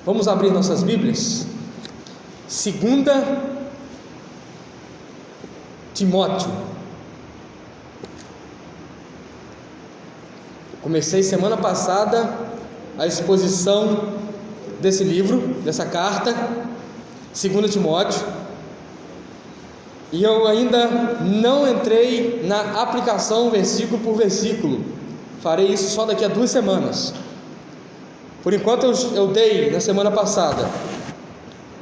Vamos abrir nossas Bíblias. 2 Timóteo. Comecei semana passada a exposição desse livro, dessa carta, 2 Timóteo, e eu ainda não entrei na aplicação versículo por versículo. Farei isso só daqui a 2 semanas. Por enquanto eu dei na semana passada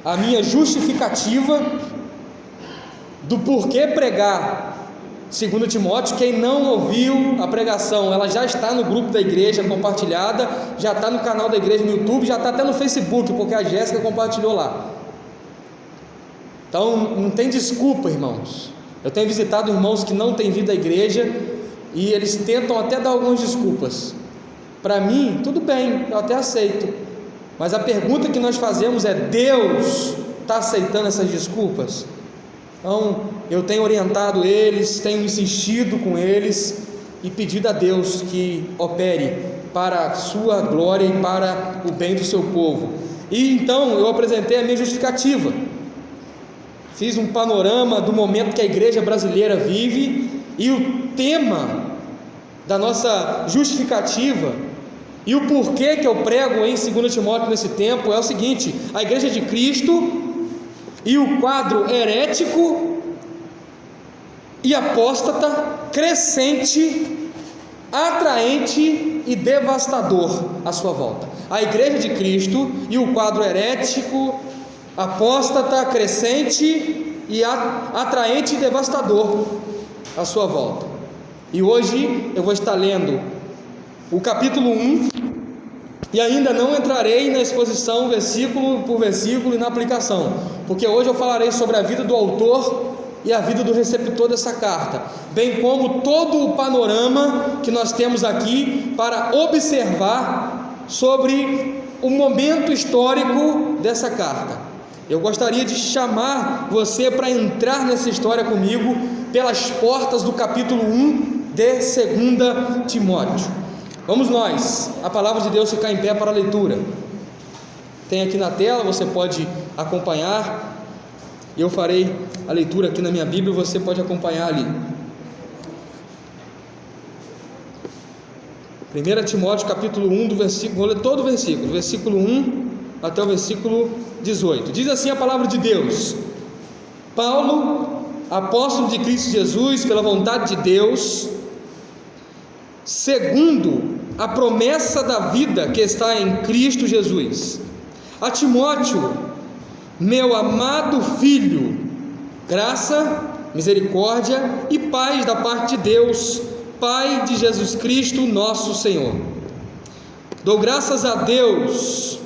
a minha justificativa do porquê pregar 2 Timóteo. Quem não ouviu a pregação, ela já está no grupo da igreja compartilhada, já está no canal da igreja no YouTube, já está até no Facebook, porque a Jéssica compartilhou lá. Então não tem desculpa, irmãos. Eu tenho visitado irmãos que não têm vindo à igreja e eles tentam até dar algumas desculpas. Para mim, tudo bem, eu até aceito, mas a pergunta que nós fazemos é: Deus está aceitando essas desculpas? Então, eu tenho orientado eles, tenho insistido com eles e pedido a Deus que opere para a sua glória e para o bem do seu povo. E então, eu apresentei a minha justificativa, fiz um panorama do momento que a igreja brasileira vive, e o tema da nossa justificativa e o porquê que eu prego em 2 Timóteo nesse tempo é o seguinte: a igreja de Cristo e o quadro herético e apóstata, crescente, atraente e devastador à sua volta. A igreja de Cristo e o quadro herético, apóstata, crescente e atraente e devastador à sua volta. E hoje eu vou estar lendo o capítulo 1, e ainda não entrarei na exposição versículo por versículo e na aplicação, porque hoje eu falarei sobre a vida do autor e a vida do receptor dessa carta, bem como todo o panorama que nós temos aqui para observar sobre o momento histórico dessa carta. Eu gostaria de chamar você para entrar nessa história comigo pelas portas do capítulo 1 de 2 Timóteo. Vamos nós, a palavra de Deus ficar em pé para a leitura. Tem aqui na tela, você pode acompanhar. Eu farei a leitura aqui na minha Bíblia, você pode acompanhar ali. 1 Timóteo capítulo 1, vou ler todo o versículo, do versículo 1 até o versículo 18. Diz assim a palavra de Deus: Paulo, apóstolo de Cristo Jesus, pela vontade de Deus, segundo a promessa da vida que está em Cristo Jesus, a Timóteo, meu amado filho, graça, misericórdia e paz da parte de Deus, Pai de Jesus Cristo, nosso Senhor. Dou graças a Deus,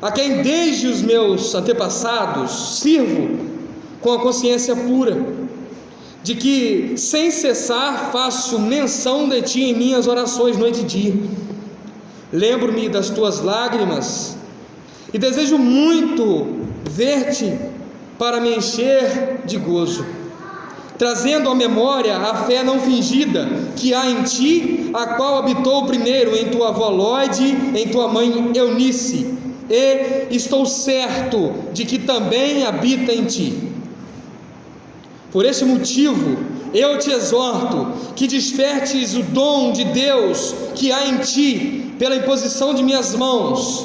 a quem desde os meus antepassados sirvo com a consciência pura, de que sem cessar faço menção de ti em minhas orações noite e dia. Lembro-me das tuas lágrimas e desejo muito ver-te para me encher de gozo, trazendo à memória a fé não fingida que há em ti, a qual habitou primeiro em tua avó Lóide, em tua mãe Eunice, e estou certo de que também habita em ti. Por esse motivo, eu te exorto que despertes o dom de Deus que há em ti, pela imposição de minhas mãos,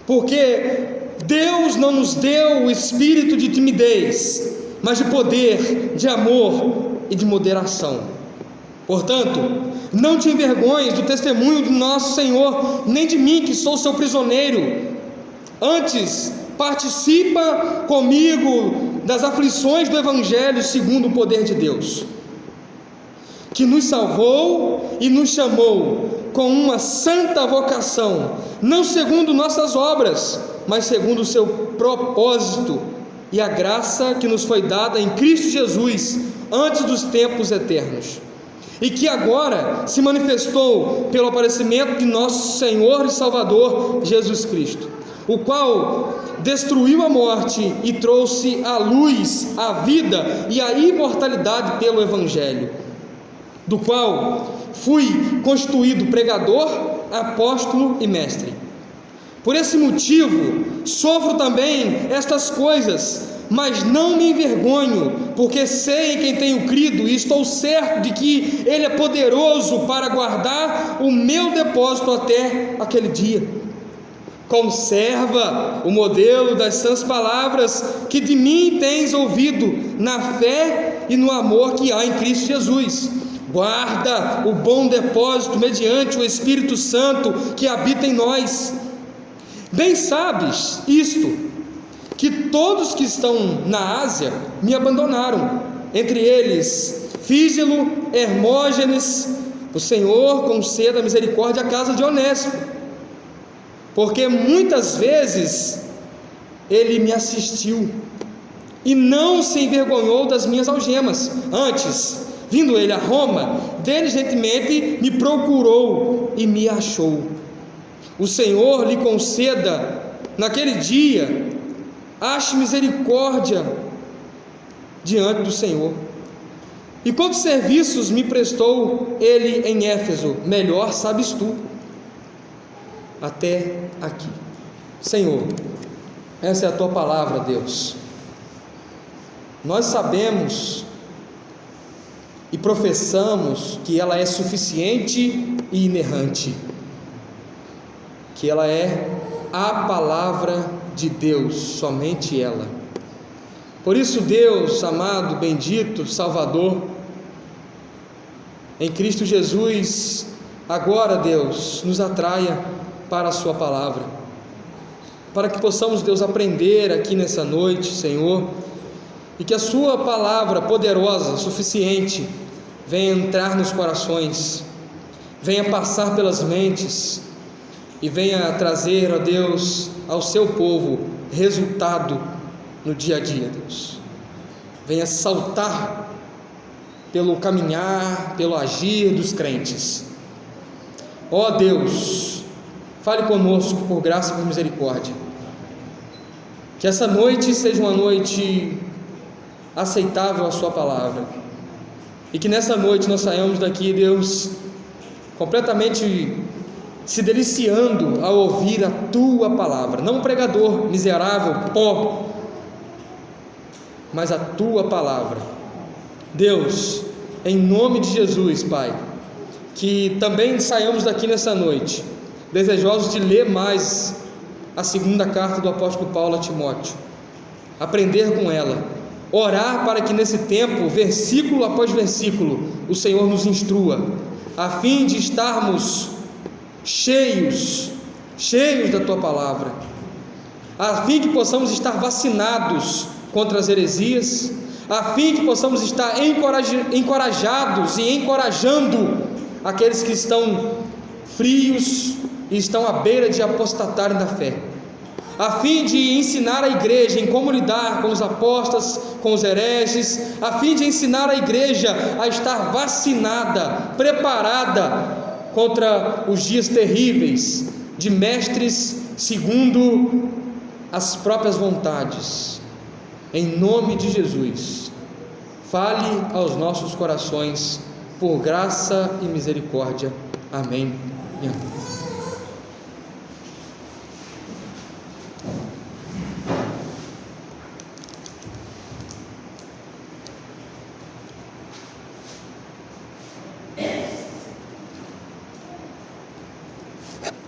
porque Deus não nos deu o espírito de timidez, mas de poder, de amor e de moderação. Portanto, não te envergonhes do testemunho do nosso Senhor, nem de mim, que sou seu prisioneiro. Antes, participa comigo das aflições do Evangelho segundo o poder de Deus, que nos salvou e nos chamou com uma santa vocação, não segundo nossas obras, mas segundo o seu propósito e a graça que nos foi dada em Cristo Jesus antes dos tempos eternos, e que agora se manifestou pelo aparecimento de nosso Senhor e Salvador Jesus Cristo, o qual destruiu a morte e trouxe à luz a vida e a imortalidade pelo Evangelho, do qual fui constituído pregador, apóstolo e mestre. Por esse motivo, sofro também estas coisas, mas não me envergonho, porque sei em quem tenho crido e estou certo de que Ele é poderoso para guardar o meu depósito até aquele dia. Conserva o modelo das sãs palavras que de mim tens ouvido, na fé e no amor que há em Cristo Jesus. Guarda o bom depósito mediante o Espírito Santo que habita em nós. Bem sabes isto, que todos que estão na Ásia me abandonaram, entre eles Fígelo, Hermógenes. O Senhor conceda misericórdia à casa de Onésimo, porque muitas vezes ele me assistiu e não se envergonhou das minhas algemas. Antes, vindo ele a Roma, diligentemente me procurou e me achou. O Senhor lhe conceda naquele dia, ache misericórdia diante do Senhor. E quantos serviços me prestou ele em Éfeso, melhor sabes tu. Até aqui. Senhor, essa é a tua palavra, Deus. Nós sabemos e professamos que ela é suficiente e inerrante, que ela é a palavra de Deus, somente ela. Por isso, Deus amado, bendito, Salvador, em Cristo Jesus, agora, Deus, nos atraia para a sua palavra, para que possamos, Deus, aprender aqui nessa noite, Senhor, e que a sua palavra poderosa, suficiente, venha entrar nos corações, venha passar pelas mentes e venha trazer, ó Deus, ao seu povo resultado no dia a dia, Deus. Venha saltar pelo caminhar, pelo agir dos crentes. Ó Deus, fale conosco por graça e por misericórdia. Que essa noite seja uma noite aceitável à sua palavra, e que nessa noite nós saiamos daqui, Deus, completamente se deliciando ao ouvir a tua palavra, não um pregador miserável, pó, mas a tua palavra. Deus, em nome de Jesus, Pai, que também saiamos daqui nessa noite desejosos de ler mais a segunda carta do apóstolo Paulo a Timóteo, aprender com ela, orar para que nesse tempo, versículo após versículo, o Senhor nos instrua, a fim de estarmos cheios da tua palavra, a fim que possamos estar vacinados contra as heresias, a fim que possamos estar encorajados e encorajando aqueles que estão frios e estão à beira de apostatarem da fé, a fim de ensinar a igreja em como lidar com os apóstatas, com os hereges, a fim de ensinar a igreja a estar vacinada, preparada contra os dias terríveis de mestres segundo as próprias vontades. Em nome de Jesus, fale aos nossos corações por graça e misericórdia. Amém e amém.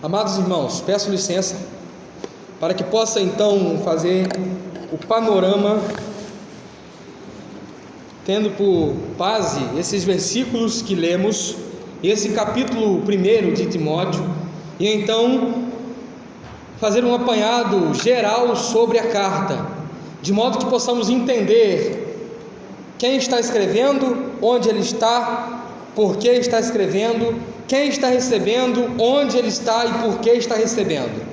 Amados irmãos, peço licença para que possa então fazer o panorama, tendo por base esses versículos que lemos, esse capítulo 1 de Timóteo, e então fazer um apanhado geral sobre a carta, de modo que possamos entender quem está escrevendo, onde ele está, por que está escrevendo, quem está recebendo, onde ele está e por que está recebendo.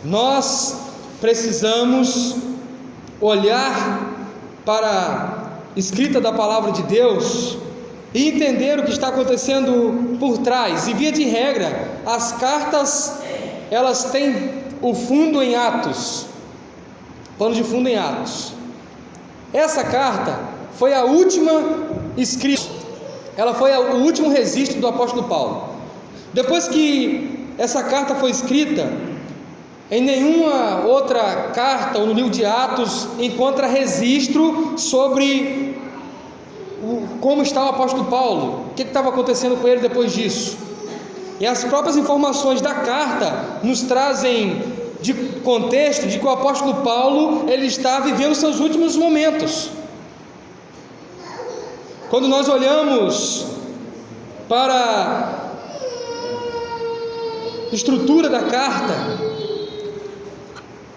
Nós precisamos olhar para a escrita da palavra de Deus e entender o que está acontecendo por trás. E via de regra, as cartas, elas têm o fundo em Atos, pano de fundo em Atos. Essa carta foi a última escrita, ela foi o último registro do apóstolo Paulo. Depois que essa carta foi escrita, em nenhuma outra carta ou no livro de Atos encontra registro sobre como está o apóstolo Paulo, o que estava acontecendo com ele depois disso. E as próprias informações da carta nos trazem de contexto de que o apóstolo Paulo ele está vivendo seus últimos momentos. Quando nós olhamos para a estrutura da carta,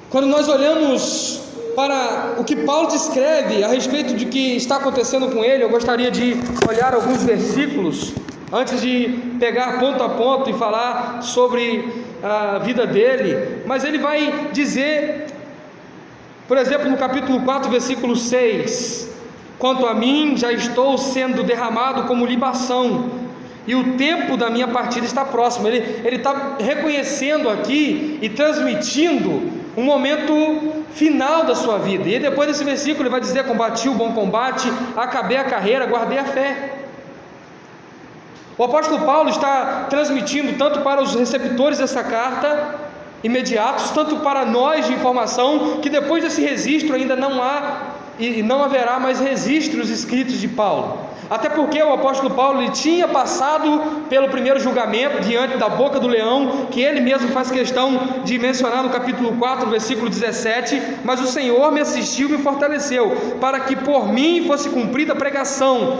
quando nós olhamos para o que Paulo descreve a respeito de que está acontecendo com ele, eu gostaria de olhar alguns versículos antes de pegar ponto a ponto e falar sobre a vida dele. Mas ele vai dizer, por exemplo, no capítulo 4, versículo 6: quanto a mim, já estou sendo derramado como libação, e o tempo da minha partida está próximo. Ele está reconhecendo aqui e transmitindo um momento final da sua vida. E depois desse versículo ele vai dizer: combati o bom combate, acabei a carreira, guardei a fé. O apóstolo Paulo está transmitindo tanto para os receptores dessa carta imediatos, tanto para nós de informação, que depois desse registro ainda não há e não haverá mais registros escritos de Paulo. Até porque o apóstolo Paulo ele tinha passado pelo primeiro julgamento diante da boca do leão, que ele mesmo faz questão de mencionar no capítulo 4, versículo 17: mas o Senhor me assistiu e me fortaleceu, para que por mim fosse cumprida a pregação,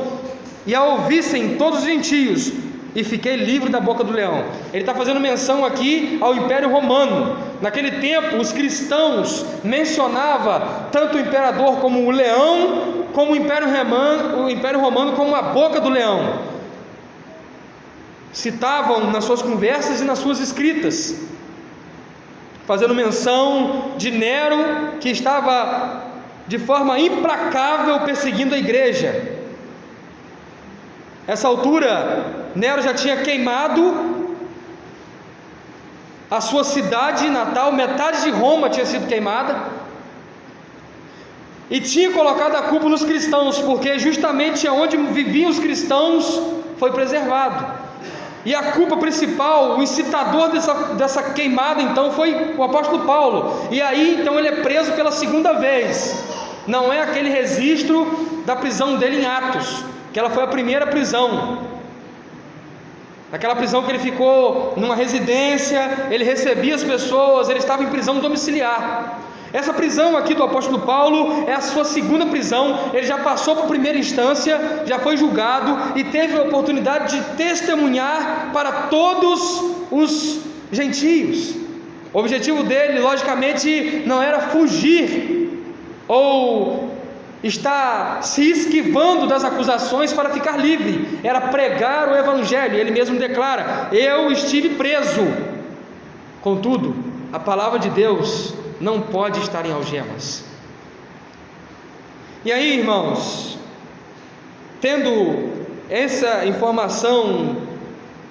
e a ouvissem todos os gentios, e fiquei livre da boca do leão. Ele está fazendo menção aqui ao Império Romano. Naquele tempo os cristãos mencionavam tanto o imperador como o leão, como o Império Romano como a boca do leão. Citavam nas suas conversas e nas suas escritas, fazendo menção de Nero, que estava de forma implacável perseguindo a igreja. Essa altura, Nero já tinha queimado a sua cidade natal, metade de Roma tinha sido queimada, e tinha colocado a culpa nos cristãos, porque justamente onde viviam os cristãos foi preservado. E a culpa principal, o incitador dessa queimada então foi o apóstolo Paulo. E aí então ele é preso pela segunda vez. Não é aquele registro da prisão dele em Atos, que ela foi a primeira prisão, aquela prisão que ele ficou numa residência, ele recebia as pessoas, ele estava em prisão domiciliar. Essa prisão aqui do apóstolo Paulo é a sua segunda prisão. Ele já passou por primeira instância, já foi julgado e teve a oportunidade de testemunhar para todos os gentios. O objetivo dele, logicamente, não era fugir ou está se esquivando das acusações para ficar livre, era pregar o evangelho. Ele mesmo declara: eu estive preso, contudo a palavra de Deus não pode estar em algemas. E aí, irmãos, tendo essa informação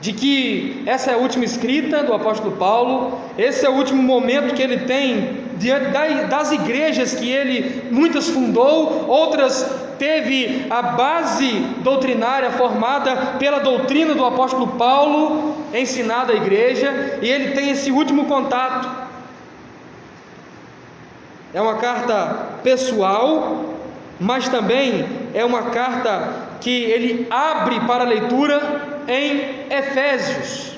de que essa é a última escrita do apóstolo Paulo, esse é o último momento que ele tem diante das igrejas que ele muitas fundou, outras teve a base doutrinária formada pela doutrina do apóstolo Paulo ensinada à igreja, e ele tem esse último contato. É uma carta pessoal, mas também é uma carta que ele abre para a leitura em Efésios,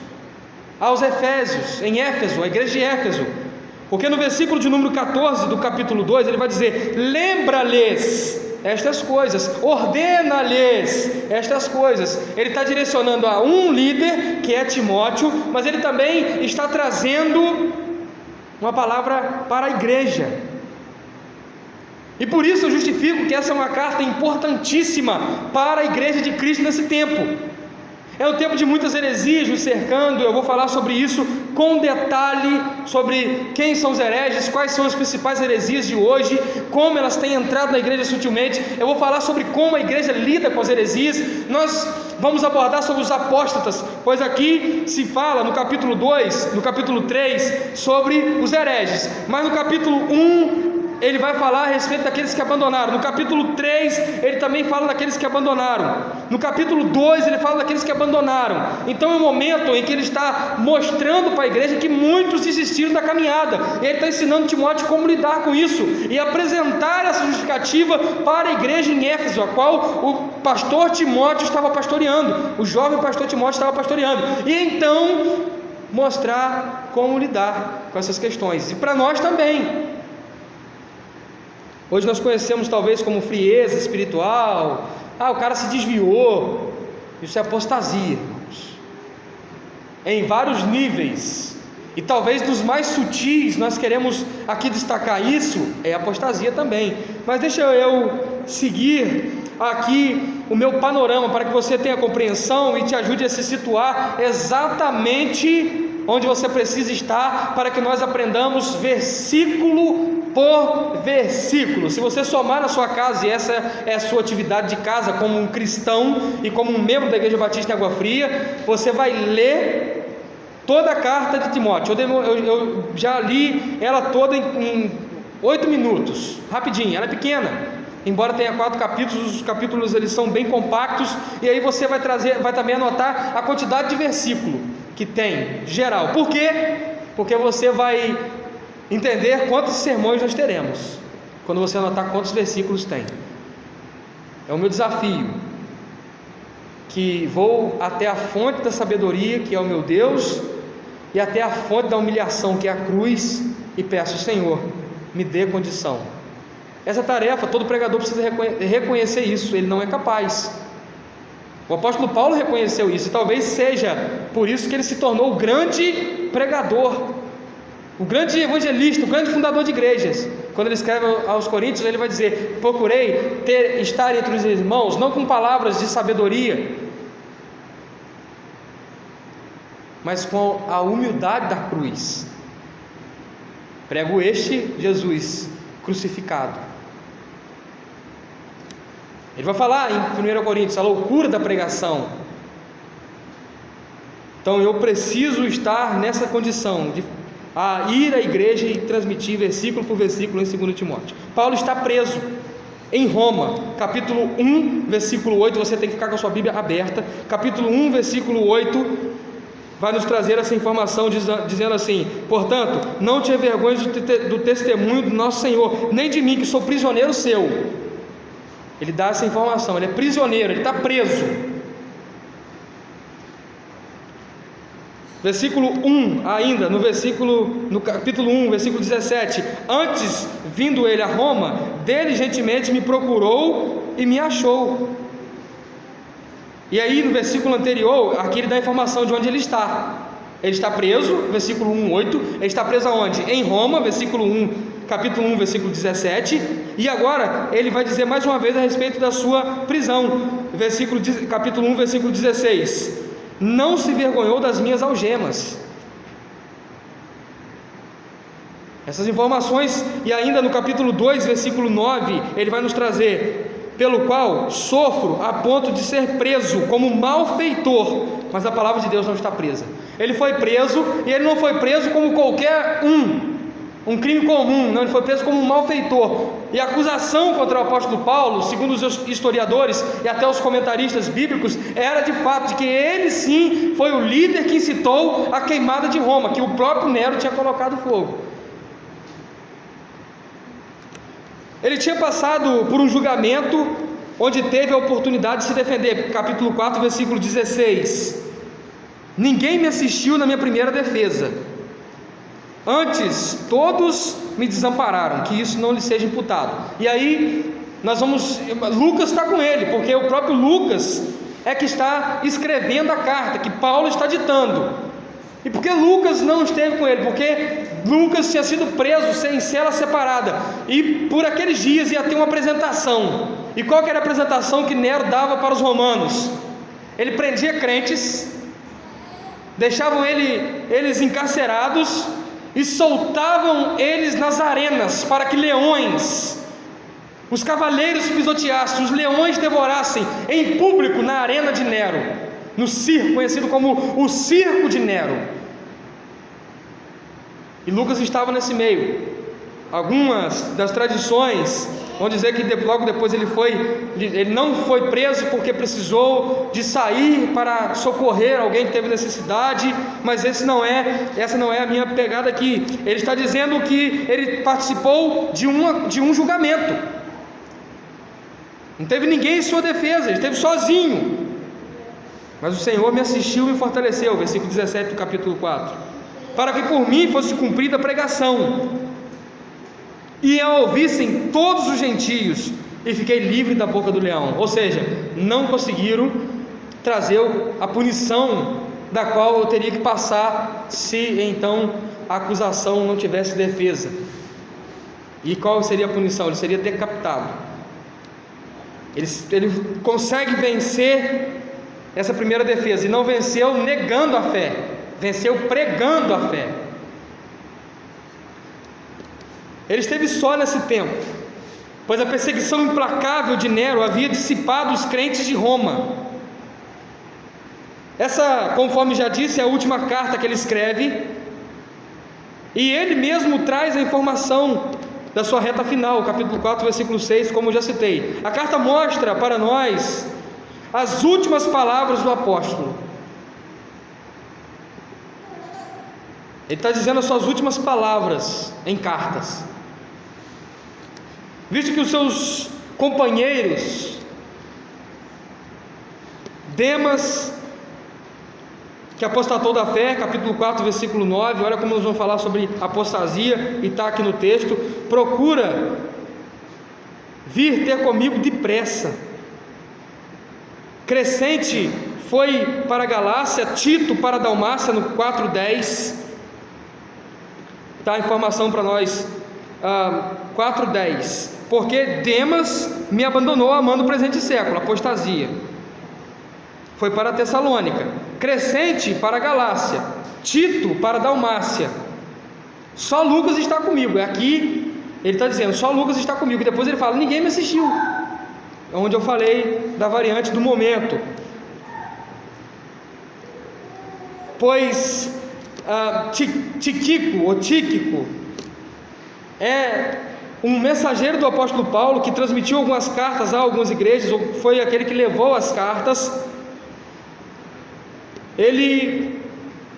aos Efésios, em Éfeso, a igreja de Éfeso, porque no versículo de número 14 do capítulo 2 ele vai dizer: lembra-lhes estas coisas, ordena-lhes estas coisas. Ele está direcionando a um líder, que é Timóteo, mas ele também está trazendo uma palavra para a igreja. E por isso eu justifico que essa é uma carta importantíssima para a igreja de Cristo nesse tempo. É um tempo de muitas heresias nos cercando. Eu vou falar sobre isso com detalhe, sobre quem são os hereges, quais são as principais heresias de hoje, como elas têm entrado na igreja sutilmente. Eu vou falar sobre como a igreja lida com as heresias. Nós vamos abordar sobre os apóstatas, pois aqui se fala no capítulo 2, no capítulo 3, sobre os hereges, mas no capítulo 1 ele vai falar a respeito daqueles que abandonaram. No capítulo 3, ele também fala daqueles que abandonaram. No capítulo 2, ele fala daqueles que abandonaram. Então é um momento em que ele está mostrando para a igreja que muitos desistiram da caminhada. E ele está ensinando Timóteo como lidar com isso e apresentar essa justificativa para a igreja em Éfeso, a qual o pastor Timóteo estava pastoreando, o jovem pastor Timóteo estava pastoreando. E então mostrar como lidar com essas questões. E para nós também. Hoje nós conhecemos talvez como frieza espiritual. O cara se desviou. Isso é apostasia, irmãos. Em vários níveis. E talvez dos mais sutis, nós queremos aqui destacar isso, é apostasia também. Mas deixa eu seguir aqui o meu panorama para que você tenha compreensão e te ajude a se situar exatamente onde você precisa estar, para que nós aprendamos versículo por versículo. Se você somar na sua casa, e essa é a sua atividade de casa como um cristão e como um membro da Igreja Batista em Água Fria, você vai ler toda a carta de Timóteo. Eu já li ela toda em 8 minutos, rapidinho, ela é pequena, embora tenha 4 capítulos, os capítulos eles são bem compactos, e aí você vai também anotar a quantidade de versículo que tem, geral. Por quê? Porque você vai entender quantos sermões nós teremos, quando você anotar quantos versículos tem. É o meu desafio, que vou até a fonte da sabedoria, que é o meu Deus, e até a fonte da humilhação, que é a cruz, e peço: Senhor, me dê condição. Essa tarefa, todo pregador precisa reconhecer isso, ele não é capaz. O apóstolo Paulo reconheceu isso, e talvez seja por isso que ele se tornou o grande pregador, o grande evangelista, o grande fundador de igrejas. Quando ele escreve aos Coríntios, ele vai dizer: procurei estar entre os irmãos, não com palavras de sabedoria, mas com a humildade da cruz. Prego este Jesus crucificado. Ele vai falar em 1 Coríntios a loucura da pregação. Então eu preciso estar nessa condição de ir à igreja e transmitir versículo por versículo em 2 Timóteo. Paulo está preso em Roma, capítulo 1, versículo 8, você tem que ficar com a sua Bíblia aberta. Capítulo 1, versículo 8, vai nos trazer essa informação, dizendo assim: portanto, não te envergonhes do testemunho do nosso Senhor, nem de mim, que sou prisioneiro seu. Ele dá essa informação, ele é prisioneiro, ele está preso. Versículo 1 ainda, no capítulo 1, versículo 17: antes, vindo ele a Roma, diligentemente me procurou e me achou. E aí no versículo anterior, aqui ele dá a informação de onde ele está. Ele está preso, versículo 1, 8. Ele está preso aonde? Em Roma, versículo 1, capítulo 1, versículo 17. E agora ele vai dizer mais uma vez a respeito da sua prisão, capítulo 1, versículo 16: não se envergonhou das minhas algemas. Essas informações. E ainda no capítulo 2, versículo 9, ele vai nos trazer: pelo qual sofro a ponto de ser preso como malfeitor. Mas a palavra de Deus não está presa. Ele foi preso, e ele não foi preso como qualquer um crime comum, não, ele foi preso como um malfeitor. E a acusação contra o apóstolo Paulo, segundo os historiadores e até os comentaristas bíblicos, era de fato de que ele sim foi o líder que incitou a queimada de Roma, que o próprio Nero tinha colocado fogo. Ele tinha passado por um julgamento onde teve a oportunidade de se defender. Capítulo 4, versículo 16: ninguém me assistiu na minha primeira defesa, antes todos me desampararam, que isso não lhe seja imputado. E aí Lucas está com ele, porque o próprio Lucas é que está escrevendo a carta que Paulo está ditando. E por que Lucas não esteve com ele? Porque Lucas tinha sido preso em cela separada, e por aqueles dias ia ter uma apresentação. E qual que era a apresentação que Nero dava para os romanos? Ele prendia crentes, deixavam eles encarcerados e soltavam eles nas arenas, para que leões, os cavaleiros pisoteassem, os leões devorassem em público na arena de Nero, no circo, conhecido como o circo de Nero. E Lucas estava nesse meio. Algumas das tradições vão dizer que logo depois ele não foi preso porque precisou de sair para socorrer alguém que teve necessidade, mas essa não é a minha pegada aqui. Ele está dizendo que ele participou de um julgamento, não teve ninguém em sua defesa, ele esteve sozinho, mas o Senhor me assistiu e me fortaleceu, versículo 17 do capítulo 4, para que por mim fosse cumprida a pregação, e a ouvissem todos os gentios, e fiquei livre da boca do leão. Ou seja, não conseguiram trazer a punição da qual eu teria que passar se então a acusação não tivesse defesa. E qual seria a punição? Ele seria decapitado. Ele consegue vencer essa primeira defesa, e não venceu negando a fé, venceu pregando a fé. Ele esteve só nesse tempo, pois a perseguição implacável de Nero havia dissipado os crentes de Roma. Essa, conforme já disse, é a última carta que ele escreve, e ele mesmo traz a informação da sua reta final, capítulo 4, versículo 6, como eu já citei. A carta mostra para nós as últimas palavras do apóstolo. Ele está dizendo as suas últimas palavras em cartas, visto que os seus companheiros Demas, que apostatou da fé, capítulo 4, versículo 9, olha como nós vamos falar sobre apostasia, e está aqui no texto, procura vir ter comigo depressa. Crescente foi para a Galácia, Tito para a Dalmácia, no 4:10, está a informação para nós, 4:10, porque Demas me abandonou amando o presente século, apostasia, foi para a Tessalônica. Crescente para a Galácia, Tito para a Dalmácia, só Lucas está comigo. Aqui ele está dizendo, só Lucas está comigo, e depois ele fala, ninguém me assistiu, onde eu falei da variante do momento, pois Tíquico é um mensageiro do apóstolo Paulo, que transmitiu algumas cartas a algumas igrejas, ou foi aquele que levou as cartas. Ele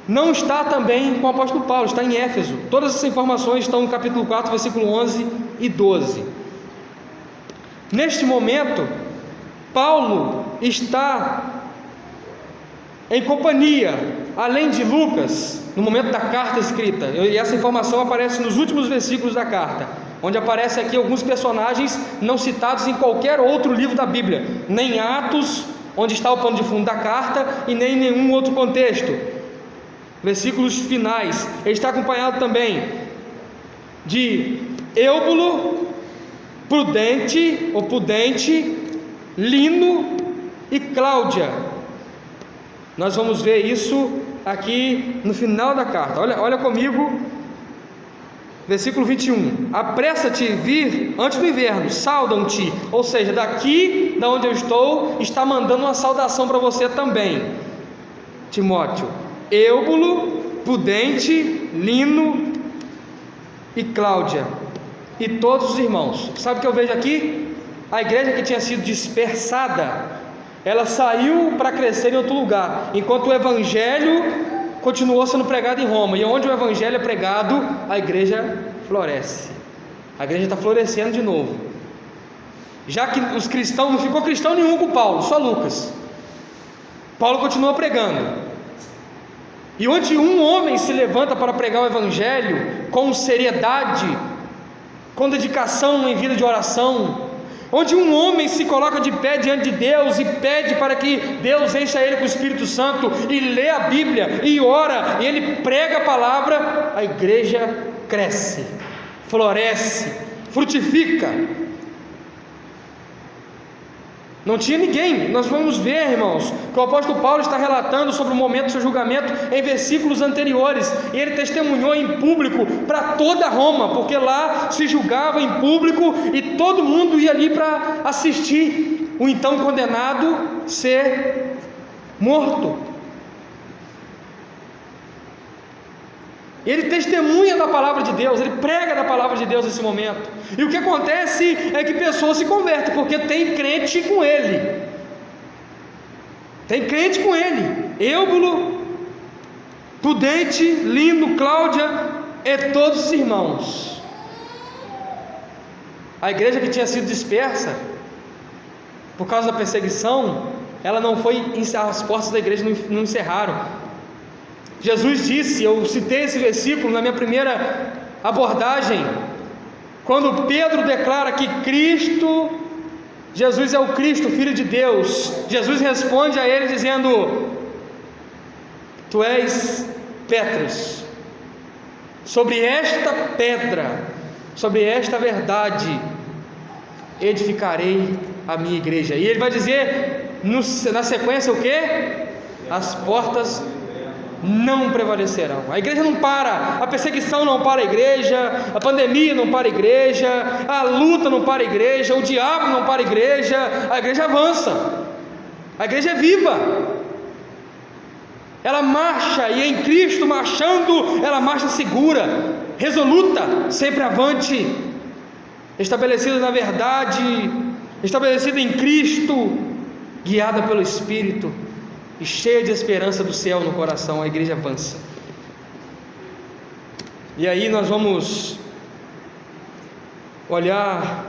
não está também com o apóstolo Paulo, está em Éfeso. Todas essas informações estão no capítulo 4, versículo 11 e 12. Neste momento, Paulo está em companhia, além de Lucas, no momento da carta escrita, e essa informação aparece nos últimos versículos da carta, onde aparece aqui alguns personagens não citados em qualquer outro livro da Bíblia, nem Atos, onde está o pano de fundo da carta, e nem em nenhum outro contexto. Versículos finais, ele está acompanhado também de Eubulo, Prudente, Lino e Cláudia. Nós vamos ver isso aqui no final da carta. Olha comigo, versículo 21. Apressa-te vir antes do inverno, saudam-te. Ou seja, daqui da onde eu estou, está mandando uma saudação para você também, Timóteo. Eubulo, Prudente, Lino e Cláudia, e todos os irmãos. Sabe o que eu vejo aqui? A igreja que tinha sido dispersada, ela saiu para crescer em outro lugar, enquanto o evangelho continuou sendo pregado em Roma. E onde o evangelho é pregado, a igreja floresce. A igreja está florescendo de novo, já que os cristãos, não ficou cristão nenhum com Paulo, só Lucas. Paulo continua pregando. E onde um homem se levanta para pregar o evangelho com seriedade, com dedicação em vida de oração, onde um homem se coloca de pé diante de Deus e pede para que Deus encha ele com o Espírito Santo, e lê a Bíblia e ora, e ele prega a palavra, a igreja cresce, floresce, frutifica. Não tinha ninguém. Nós vamos ver, irmãos, que o apóstolo Paulo está relatando sobre o momento do seu julgamento em versículos anteriores, e ele testemunhou em público para toda Roma, porque lá se julgava em público e todo mundo ia ali para assistir o então condenado ser morto. Ele testemunha da palavra de Deus, ele prega da palavra de Deus nesse momento. E o que acontece é que pessoas se convertem, porque tem crente com ele. Tem crente com ele. Eubulo, Pudente, Lino, Cláudia e todos os irmãos. A igreja que tinha sido dispersa por causa da perseguição, ela não foi, as portas da igreja não encerraram. Jesus disse, eu citei esse versículo na minha primeira abordagem, quando Pedro declara que Jesus é o Cristo, Filho de Deus. Jesus responde a ele dizendo: tu és Petros, sobre esta pedra, sobre esta verdade edificarei a minha igreja. E ele vai dizer na sequência o que? As portas não prevalecerão. A igreja não para, a perseguição não para a igreja, a pandemia não para a igreja, a luta não para a igreja, o diabo não para a igreja avança, a igreja é viva, ela marcha, e em Cristo marchando, ela marcha segura, resoluta, sempre avante, estabelecida na verdade, estabelecida em Cristo, guiada pelo Espírito e cheia de esperança do céu no coração. A igreja avança. E aí nós vamos olhar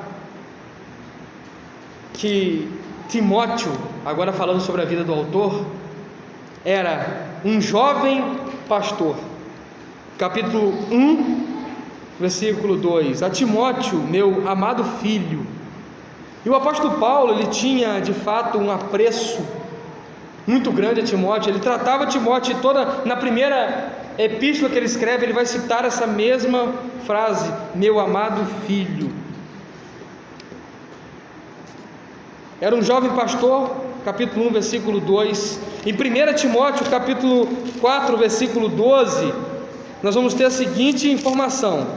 que Timóteo, agora falando sobre a vida do autor, era um jovem pastor. Capítulo 1, versículo 2: a Timóteo, meu amado filho. E o apóstolo Paulo, ele tinha de fato um apreço muito grande a Timóteo. Ele tratava Timóteo na primeira epístola que ele escreve, ele vai citar essa mesma frase: meu amado filho. Era um jovem pastor, capítulo 1, versículo 2. Em 1 Timóteo, capítulo 4, versículo 12, nós vamos ter a seguinte informação: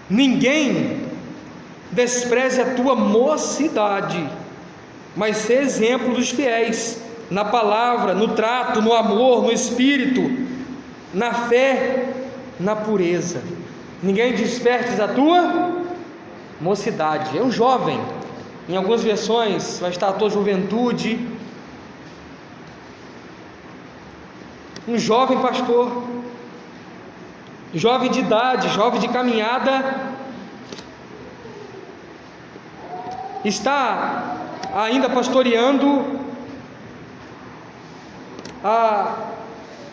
ninguém despreze a tua mocidade, mas sê exemplo dos fiéis, na palavra, no trato, no amor, no espírito, na fé, na pureza. Ninguém despreze a tua mocidade. É um jovem, em algumas versões vai estar a tua juventude. Um jovem pastor, jovem de idade, jovem de caminhada, está ainda pastoreando a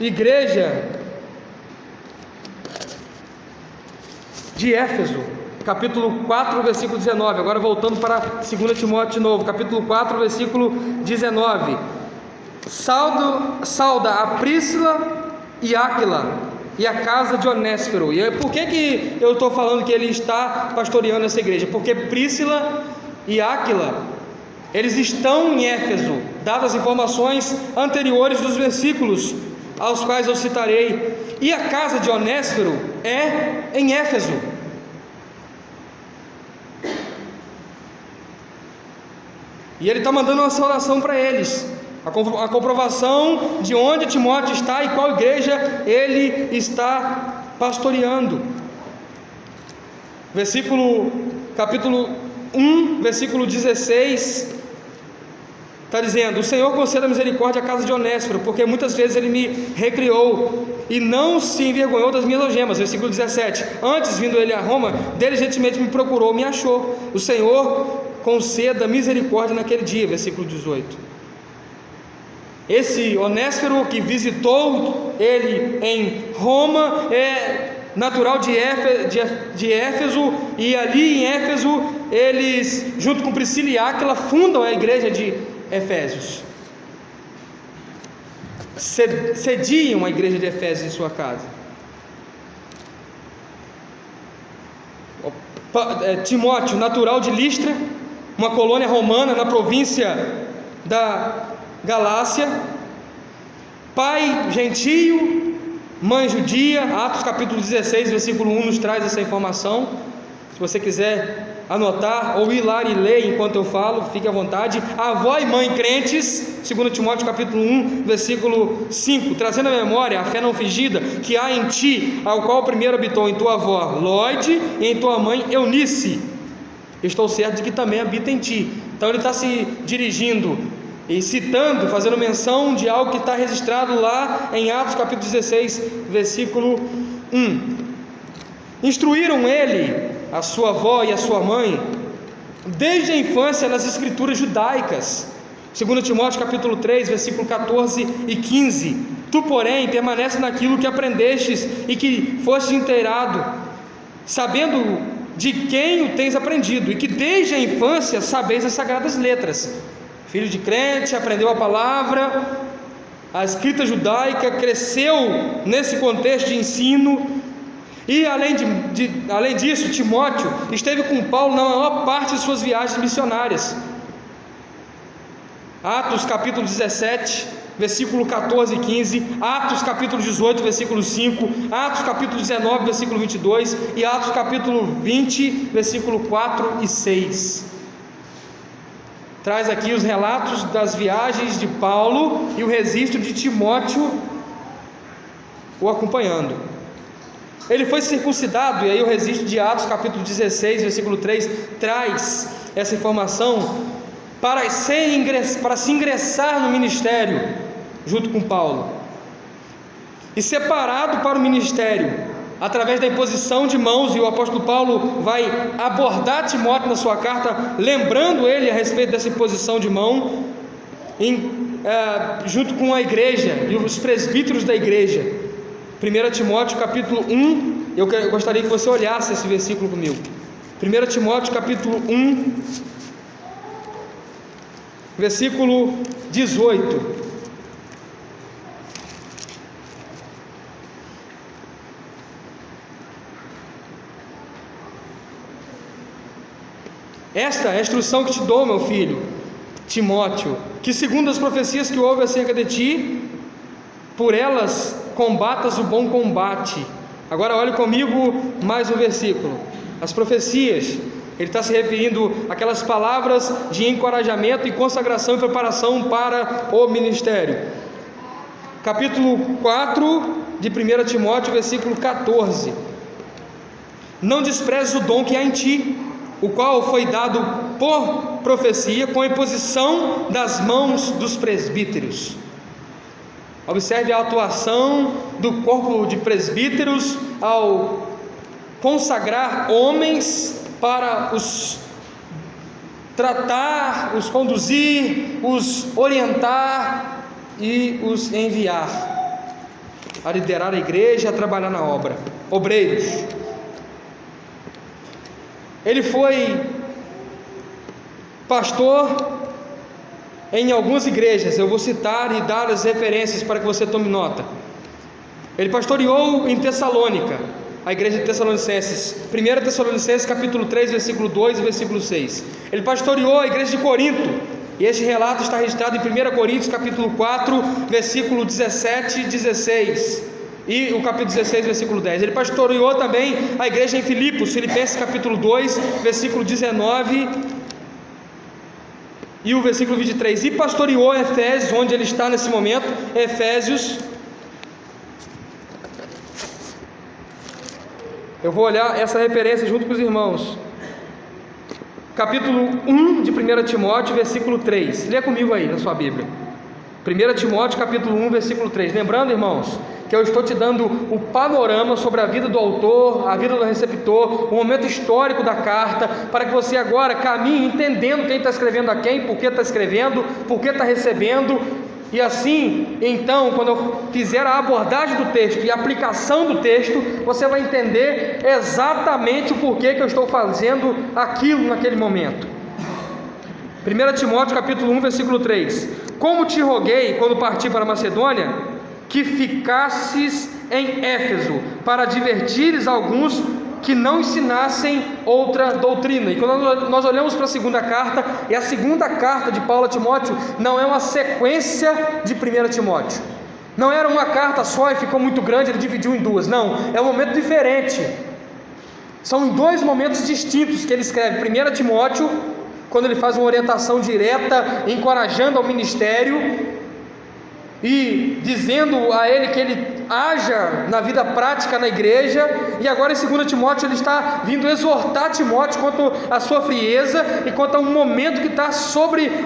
igreja de Éfeso, capítulo 4, versículo 19. Agora voltando para 2 Timóteo de novo, capítulo 4, versículo 19. Sauda a Príscila e Áquila e a casa de Onéforo. E por que eu estou falando que ele está pastoreando essa igreja? Porque Príscila e Áquila, eles estão em Éfeso, dadas as informações anteriores dos versículos aos quais eu citarei. E a casa de Onéforo é em Éfeso. E ele está mandando uma saudação para eles, a comprovação de onde Timóteo está e qual igreja ele está pastoreando. Capítulo 1, versículo 16, está dizendo: o Senhor conceda misericórdia à casa de Onéforo, porque muitas vezes ele me recriou e não se envergonhou das minhas algemas. Versículo 17: antes, vindo ele a Roma, diligentemente me procurou, me achou. O Senhor conceda misericórdia naquele dia. Versículo 18: esse Onéforo que visitou ele em Roma é natural de Éfeso, e ali em Éfeso eles, junto com Priscila e Áquila, fundam a igreja de Efésios, sediam a igreja de Efésios em sua casa. Timóteo, natural de Listra, uma colônia romana na província da Galácia, pai gentio, mãe judia. Atos capítulo 16, versículo 1 nos traz essa informação. Se você quiser anotar ou ir lá e ler enquanto eu falo, fique à vontade. Avó e mãe crentes, 2 Timóteo capítulo 1, versículo 5, trazendo à memória a fé não fingida que há em ti, ao qual primeiro habitou em tua avó Lóide e em tua mãe Eunice. Estou certo de que também habita em ti. Então ele está se dirigindo e citando, fazendo menção de algo que está registrado lá em Atos capítulo 16, versículo 1. Instruíram ele, a sua avó e a sua mãe, desde a infância nas escrituras judaicas. 2 Timóteo capítulo 3, versículo 14 e 15. Tu, porém, permanece naquilo que aprendestes e que foste inteirado, sabendo de quem o tens aprendido, e que desde a infância sabeis as sagradas letras. Filho de crente, aprendeu a palavra, a escrita judaica, cresceu nesse contexto de ensino. E além disso, Timóteo esteve com Paulo na maior parte de suas viagens missionárias. Atos capítulo 17, versículo 14 e 15, Atos capítulo 18, versículo 5, Atos capítulo 19, versículo 22 e Atos capítulo 20, versículo 4 e 6. Traz aqui os relatos das viagens de Paulo e o registro de Timóteo o acompanhando. Ele foi circuncidado, e aí o registro de Atos capítulo 16, versículo 3, traz essa informação para se ingressar no ministério junto com Paulo, e separado para o ministério através da imposição de mãos. E o apóstolo Paulo vai abordar Timóteo na sua carta, lembrando ele a respeito dessa imposição de mão, junto com a igreja e os presbíteros da igreja. 1 Timóteo capítulo 1, eu gostaria que você olhasse esse versículo comigo. 1 Timóteo capítulo 1, versículo 18. Esta é a instrução que te dou, meu filho Timóteo, que segundo as profecias que houve acerca de ti, por elas combatas o bom combate. Agora olhe comigo mais um versículo. As profecias, ele está se referindo àquelas palavras de encorajamento e consagração e preparação para o ministério. Capítulo 4 de 1 Timóteo, versículo 14. Não desprezes o dom que há em ti, o qual foi dado por profecia com a imposição das mãos dos presbíteros. Observe a atuação do corpo de presbíteros ao consagrar homens para os tratar, os conduzir, os orientar e os enviar a liderar a igreja, a trabalhar na obra. Obreiros. Ele foi pastor em algumas igrejas. Eu vou citar e dar as referências para que você tome nota. Ele pastoreou em Tessalônica, a igreja de Tessalonicenses, 1 Tessalonicenses capítulo 3, versículo 2 e versículo 6. Ele pastoreou a igreja de Corinto, e este relato está registrado em 1 Coríntios capítulo 4, versículo 17 e 16, e o capítulo 16, versículo 10. Ele pastoreou também a igreja em Filipos, Filipenses capítulo 2, versículo 19 e o versículo 23, e pastoreou Efésios, onde ele está nesse momento. Efésios, eu vou olhar essa referência junto com os irmãos, capítulo 1 de 1 Timóteo, versículo 3, lê comigo aí na sua Bíblia, 1 Timóteo capítulo 1, versículo 3, lembrando, irmãos, que eu estou te dando o panorama sobre a vida do autor, a vida do receptor, o momento histórico da carta, para que você agora caminhe entendendo quem está escrevendo a quem, por que está escrevendo, por que está recebendo, e assim, então, quando eu fizer a abordagem do texto e a aplicação do texto, você vai entender exatamente o porquê que eu estou fazendo aquilo naquele momento. 1 Timóteo capítulo 1, versículo 3, como te roguei, quando parti para a Macedônia, que ficasses em Éfeso, para advertires alguns que não ensinassem outra doutrina. E quando nós olhamos para a segunda carta, e a segunda carta de Paulo a Timóteo não é uma sequência de 1 Timóteo, não era uma carta só e ficou muito grande, ele dividiu em duas, não, é um momento diferente. São em dois momentos distintos que ele escreve. Primeiro a Timóteo, quando ele faz uma orientação direta, encorajando ao ministério e dizendo a ele que ele haja na vida prática na igreja. E agora em 2 Timóteo ele está vindo exortar Timóteo quanto à sua frieza e quanto a um momento que está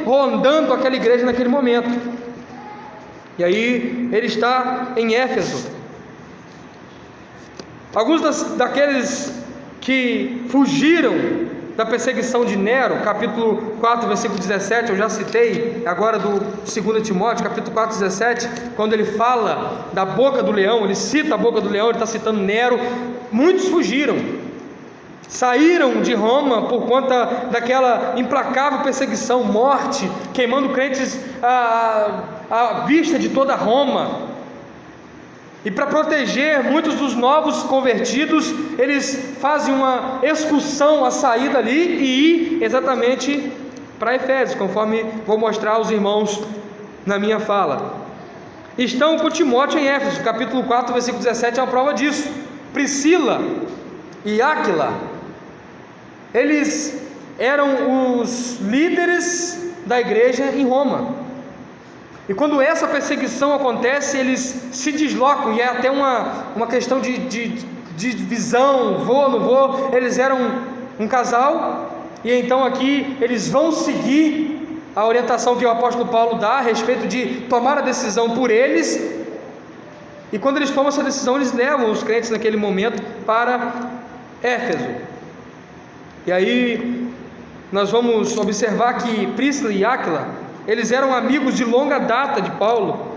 rondando aquela igreja naquele momento. E aí ele está em Éfeso. Alguns daqueles que fugiram da perseguição de Nero, capítulo 4, versículo 17, eu já citei agora do 2 Timóteo, capítulo 4, 17, quando ele fala da boca do leão, ele cita a boca do leão, ele está citando Nero. Muitos fugiram, saíram de Roma por conta daquela implacável perseguição, morte, queimando crentes à vista de toda Roma. E para proteger muitos dos novos convertidos, eles fazem uma excursão à saída ali e ir exatamente para Efésios, conforme vou mostrar aos irmãos na minha fala. Estão com Timóteo em Éfeso, capítulo 4, versículo 17 é uma prova disso. Priscila e Áquila, eles eram os líderes da igreja em Roma. E quando essa perseguição acontece, eles se deslocam, e é até uma questão de visão, vou, não vou. Eles eram um casal, e então aqui eles vão seguir a orientação que o apóstolo Paulo dá a respeito de tomar a decisão por eles. E quando eles tomam essa decisão, eles levam os crentes naquele momento para Éfeso. E aí nós vamos observar que Priscila e Áquila, eles eram amigos de longa data de Paulo.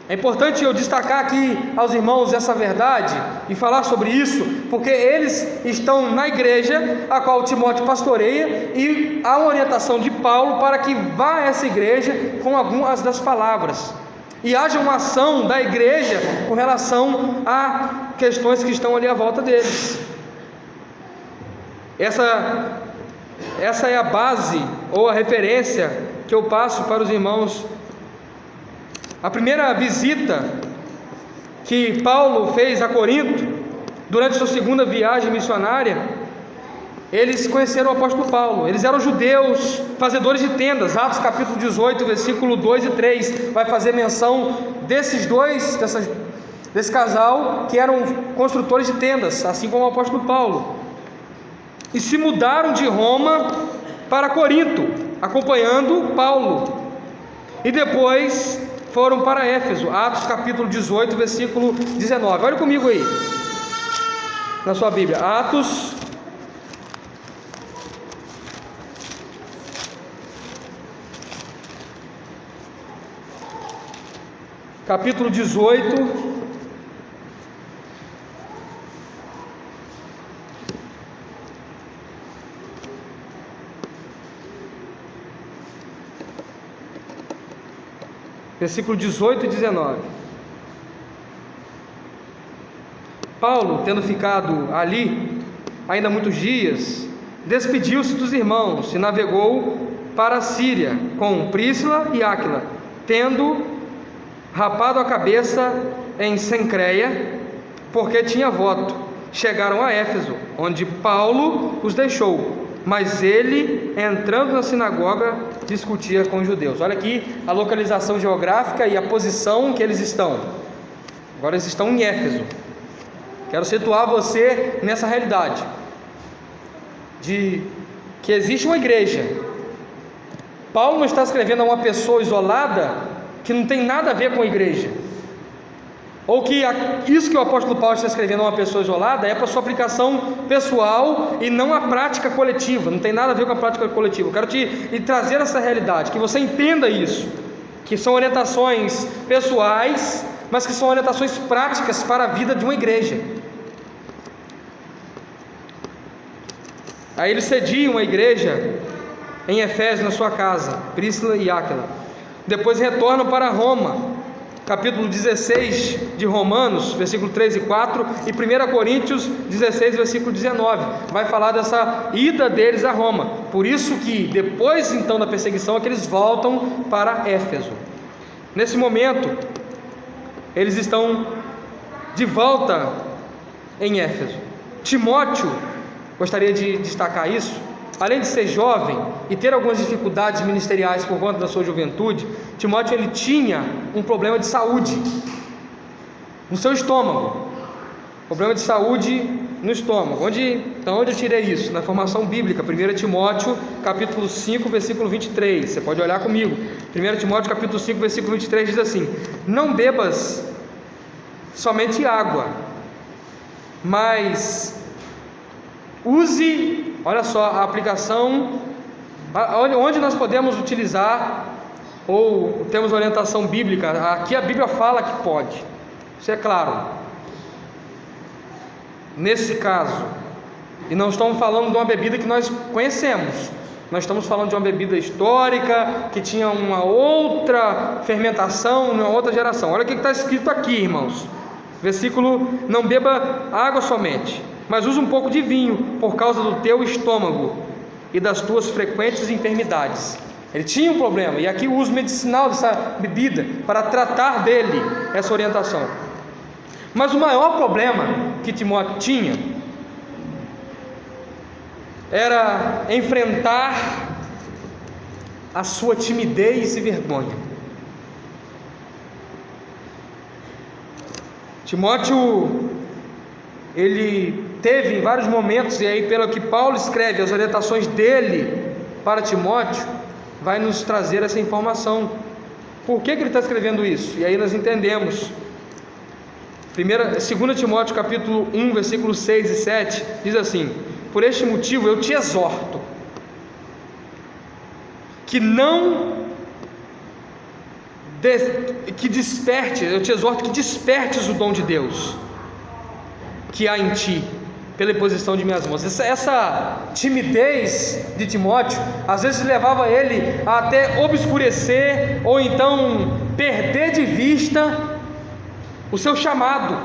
É importante eu destacar aqui aos irmãos essa verdade e falar sobre isso, porque eles estão na igreja a qual Timóteo pastoreia, e há uma orientação de Paulo para que vá a essa igreja com algumas das palavras, e haja uma ação da igreja com relação a questões que estão ali à volta deles. Essa é a base ou a referência que eu passo para os irmãos. A primeira visita que Paulo fez a Corinto, durante sua segunda viagem missionária, eles conheceram o apóstolo Paulo. Eles eram judeus, fazedores de tendas. Atos capítulo 18, versículo 2 e 3, vai fazer menção desse casal que eram construtores de tendas, assim como o apóstolo Paulo. E se mudaram de Roma para Corinto, acompanhando Paulo, e depois foram para Éfeso. Atos capítulo 18, versículo 19. Olha comigo aí na sua Bíblia, Atos capítulo 18, versículo 18 e 19. Paulo, tendo ficado ali ainda muitos dias, despediu-se dos irmãos e navegou para a Síria com Priscila e Áquila, tendo rapado a cabeça em Cencreia, porque tinha voto. Chegaram a Éfeso, onde Paulo os deixou, mas ele, entrando na sinagoga, discutia com os judeus. Olha aqui a localização geográfica e a posição que eles estão. Agora eles estão em Éfeso. Quero situar você nessa realidade de que existe uma igreja. Paulo não está escrevendo a uma pessoa isolada que não tem nada a ver com a igreja, ou que isso que o apóstolo Paulo está escrevendo a uma pessoa isolada é para sua aplicação pessoal e não a prática coletiva. Não tem nada a ver com a prática coletiva. Eu quero te trazer essa realidade, que você entenda isso, que são orientações pessoais, mas que são orientações práticas para a vida de uma igreja. Aí eles cediam a igreja em Efésios, na sua casa, Priscila e Áquila. Depois retornam para Roma, capítulo 16 de Romanos, versículo 3 e 4, e 1 Coríntios 16, versículo 19, vai falar dessa ida deles a Roma. Por isso que depois então da perseguição é que eles voltam para Éfeso. Nesse momento, eles estão de volta em Éfeso. Timóteo gostaria de destacar isso. Além de ser jovem e ter algumas dificuldades ministeriais por conta da sua juventude, Timóteo ele tinha um problema de saúde no seu estômago. Problema de saúde no estômago. Então onde eu tirei isso? Na formação bíblica, 1 Timóteo capítulo 5, versículo 23. Você pode olhar comigo. 1 Timóteo capítulo 5, versículo 23 diz assim: não bebas somente água, mas use, olha só a aplicação, onde nós podemos utilizar, ou temos orientação bíblica. Aqui a Bíblia fala que pode, isso é claro. Nesse caso, e não estamos falando de uma bebida que nós conhecemos, nós estamos falando de uma bebida histórica, que tinha uma outra fermentação, uma outra geração. Olha o que está escrito aqui, irmãos. Versículo: não beba água somente, mas use um pouco de vinho, por causa do teu estômago e das tuas frequentes enfermidades. Ele tinha um problema, e aqui o uso medicinal dessa bebida, para tratar dele, essa orientação. Mas o maior problema que Timóteo tinha era enfrentar a sua timidez e vergonha. Timóteo, ele teve em vários momentos, e aí pelo que Paulo escreve, as orientações dele para Timóteo, vai nos trazer essa informação. Por que ele está escrevendo isso? E aí nós entendemos. 2 Timóteo capítulo 1, versículos 6 e 7, diz assim: por este motivo eu te exorto, que despertes o dom de Deus que há em ti, pela imposição de minhas mãos. Essa timidez de Timóteo, às vezes levava ele a até obscurecer, ou então perder de vista o seu chamado,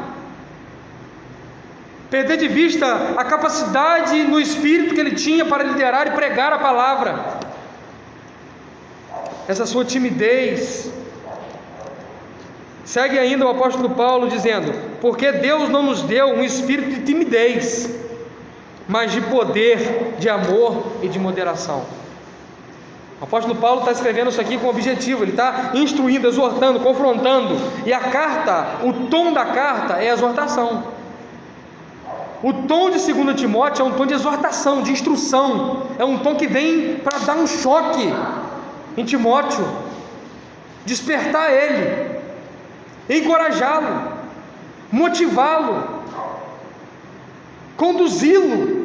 perder de vista a capacidade no espírito que ele tinha para liderar e pregar a palavra. Essa sua timidez. Segue ainda o apóstolo Paulo dizendo: porque Deus não nos deu um espírito de timidez, mas de poder, de amor e de moderação. O apóstolo Paulo está escrevendo isso aqui com objetivo, ele está instruindo, exortando, confrontando, e a carta, o tom da carta é exortação. O tom de 2 Timóteo é um tom de exortação, de instrução, é um tom que vem para dar um choque em Timóteo, despertar ele, encorajá-lo, motivá-lo, conduzi-lo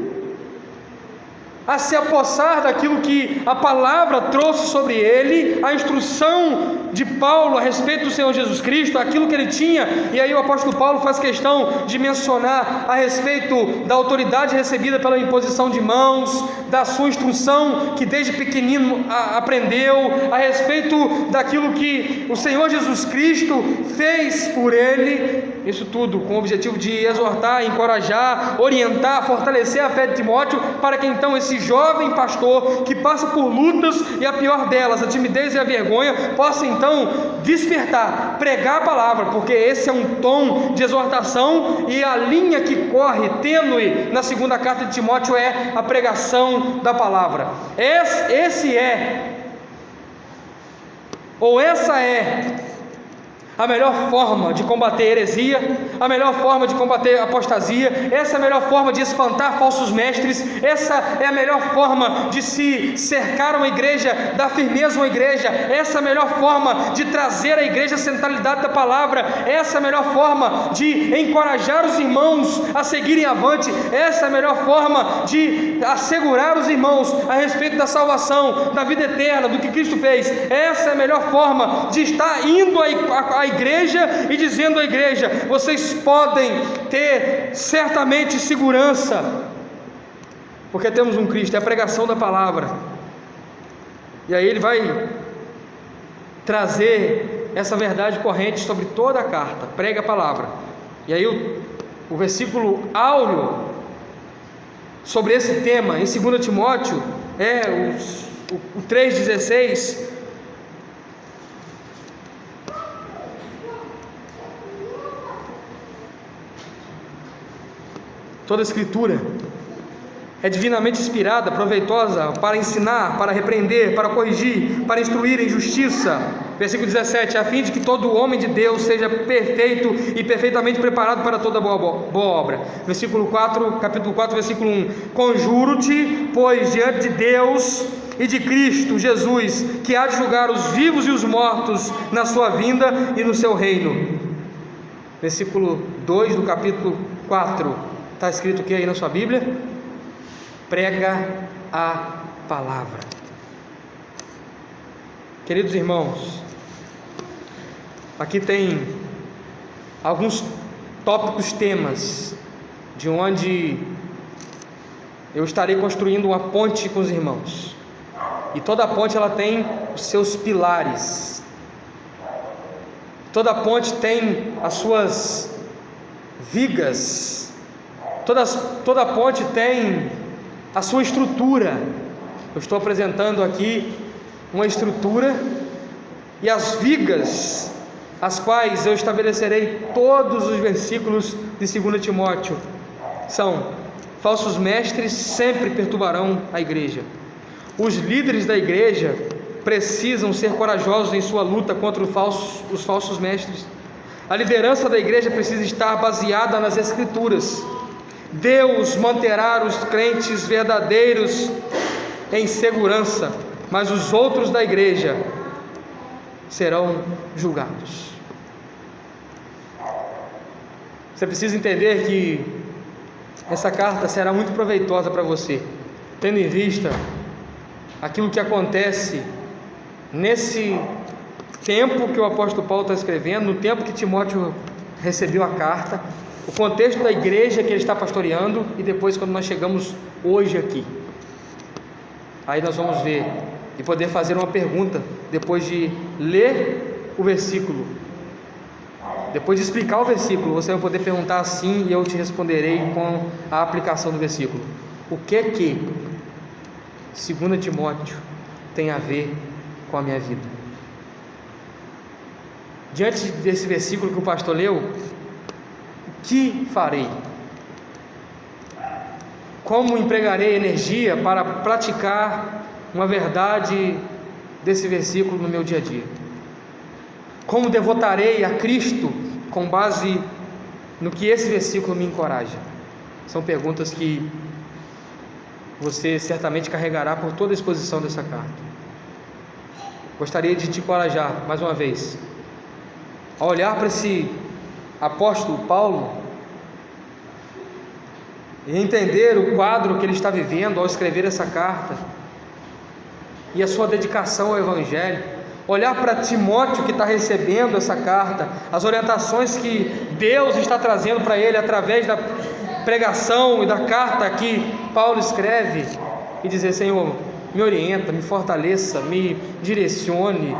a se apossar daquilo que a palavra trouxe sobre ele, a instrução de Paulo a respeito do Senhor Jesus Cristo, aquilo que ele tinha. E aí o apóstolo Paulo faz questão de mencionar a respeito da autoridade recebida pela imposição de mãos, da sua instrução que desde pequenino aprendeu, a respeito daquilo que o Senhor Jesus Cristo fez por ele. Isso tudo com o objetivo de exortar, encorajar, orientar, fortalecer a fé de Timóteo, para que então esse jovem pastor que passa por lutas, e a pior delas, a timidez e a vergonha, possa então despertar, pregar a palavra, porque esse é um tom de exortação, e a linha que corre tênue na segunda carta de Timóteo é a pregação da palavra. Essa é a melhor forma de combater heresia, a melhor forma de combater apostasia, essa é a melhor forma de espantar falsos mestres, essa é a melhor forma de se cercar uma igreja, dar firmeza a uma igreja, essa é a melhor forma de trazer à igreja a centralidade da palavra, essa é a melhor forma de encorajar os irmãos a seguirem avante, essa é a melhor forma de assegurar os irmãos a respeito da salvação, da vida eterna, do que Cristo fez. Essa é a melhor forma de estar indo à igreja e dizendo à igreja: vocês podem ter certamente segurança, porque temos um Cristo. É a pregação da palavra. E aí ele vai trazer essa verdade corrente sobre toda a carta. Prega a palavra. E aí o versículo áureo sobre esse tema em 2 Timóteo é o 3,16. Toda a escritura é divinamente inspirada, proveitosa para ensinar, para repreender, para corrigir, para instruir em justiça. Versículo 17, a fim de que todo homem de Deus seja perfeito e perfeitamente preparado para toda boa obra. Versículo 4, capítulo 4, versículo 1, conjuro-te, pois, diante de Deus e de Cristo Jesus, que há de julgar os vivos e os mortos na sua vinda e no seu reino. Versículo 2 do capítulo 4, está escrito o que aí na sua Bíblia? Prega a palavra. Queridos irmãos, aqui tem alguns tópicos, temas, de onde eu estarei construindo uma ponte com os irmãos. E toda ponte ela tem os seus pilares. Toda ponte tem as suas vigas. Toda ponte tem a sua estrutura. Eu estou apresentando aqui uma estrutura e as vigas, as quais eu estabelecerei todos os versículos de 2 Timóteo, são: falsos mestres sempre perturbarão a igreja. Os líderes da igreja precisam ser corajosos em sua luta contra os falsos mestres. A liderança da igreja precisa estar baseada nas Escrituras. Deus manterá os crentes verdadeiros em segurança, mas os outros da igreja serão julgados. Você precisa entender que essa carta será muito proveitosa para você, tendo em vista aquilo que acontece nesse tempo que o apóstolo Paulo está escrevendo, no tempo que Timóteo recebeu a carta, o contexto da igreja que ele está pastoreando, e depois quando nós chegamos hoje aqui, aí nós vamos ver e poder fazer uma pergunta depois de ler o versículo. Depois de explicar o versículo, você vai poder perguntar assim, e eu te responderei com a aplicação do versículo. O que 2 Timóteo tem a ver com a minha vida? Diante desse versículo que o pastor leu, o que farei? Como empregarei energia para praticar uma verdade desse versículo no meu dia a dia? Como devotarei a Cristo com base no que esse versículo me encoraja? São perguntas que você certamente carregará por toda a exposição dessa carta. Gostaria de te encorajar mais uma vez a olhar para esse apóstolo Paulo e entender o quadro que ele está vivendo ao escrever essa carta e a sua dedicação ao Evangelho. Olhar para Timóteo que está recebendo essa carta, as orientações que Deus está trazendo para ele através da pregação e da carta que Paulo escreve, e dizer: Senhor, me orienta, me fortaleça, me direcione,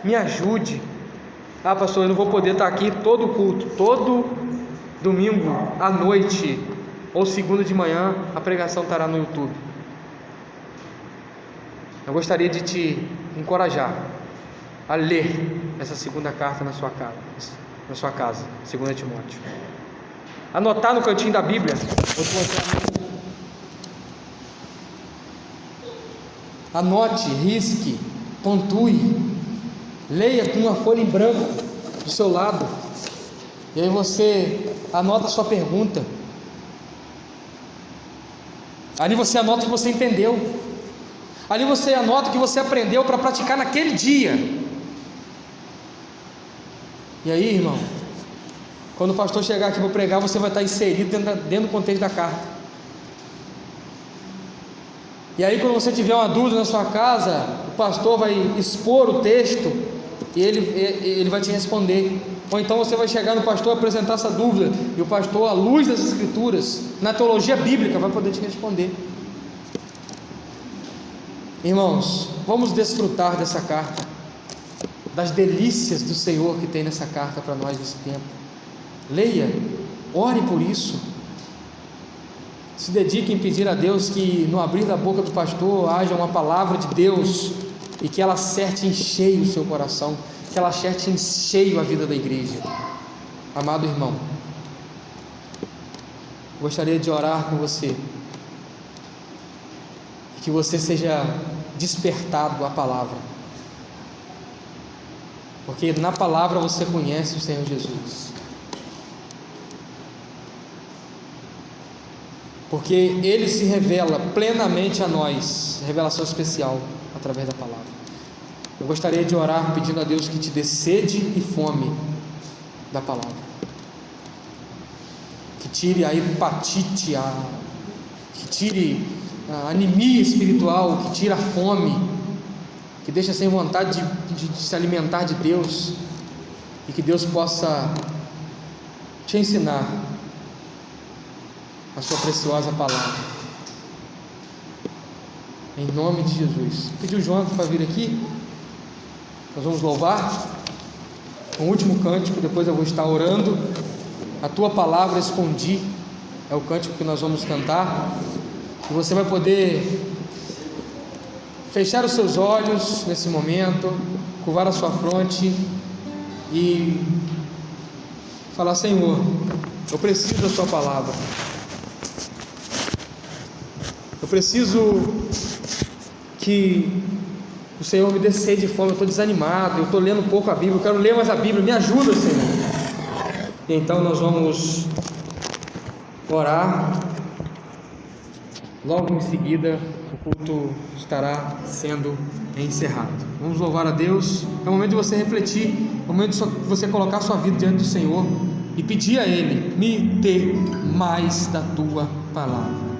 me ajude. Ah, pastor, eu não vou poder estar aqui todo culto, todo domingo à noite ou segunda de manhã a pregação estará no YouTube. Eu gostaria de te encorajar a ler essa segunda carta na sua casa, 2 Timóteo. Anotar no cantinho da Bíblia, anote, risque, pontue, leia com uma folha em branco do seu lado, e aí você anota a sua pergunta. Ali você anota o que você entendeu, ali você anota o que você aprendeu para praticar naquele dia. E aí, irmão, quando o pastor chegar aqui para pregar, você vai estar inserido dentro do contexto da carta. E aí, quando você tiver uma dúvida na sua casa, o pastor vai expor o texto e ele vai te responder. Ou então você vai chegar no pastor e apresentar essa dúvida, e o pastor, à luz das Escrituras, na teologia bíblica, vai poder te responder. Irmãos, vamos desfrutar dessa carta, das delícias do Senhor que tem nessa carta para nós nesse tempo. Leia, ore por isso, se dedique em pedir a Deus que no abrir da boca do pastor haja uma palavra de Deus, e que ela acerte em cheio o seu coração, que ela acerte em cheio a vida da igreja. Amado irmão, gostaria de orar com você, que você seja despertado à palavra, porque na palavra você conhece o Senhor Jesus, porque Ele se revela plenamente a nós, revelação especial através da palavra. Eu gostaria de orar pedindo a Deus que te dê sede e fome da palavra, que tire a hepatite, que tire a anemia espiritual, que tire a fome, que deixe sem vontade de se alimentar de Deus, e que Deus possa te ensinar a sua preciosa palavra, em nome de Jesus. Pedi o João para vir aqui, nós vamos louvar com o último cântico, depois eu vou estar orando. A tua palavra escondi, é o cântico que nós vamos cantar, e você vai poder fechar os seus olhos nesse momento, curvar a sua fronte e falar: Senhor, eu preciso da sua palavra, eu preciso que o Senhor me dê sede e fome. Eu estou desanimado, eu estou lendo pouco a Bíblia, eu quero ler mais a Bíblia, me ajuda, Senhor. E então nós vamos orar. Logo em seguida o culto estará sendo encerrado. Vamos louvar a Deus. É o momento de você refletir, é o momento de você colocar a sua vida diante do Senhor e pedir a Ele: me dê mais da tua palavra.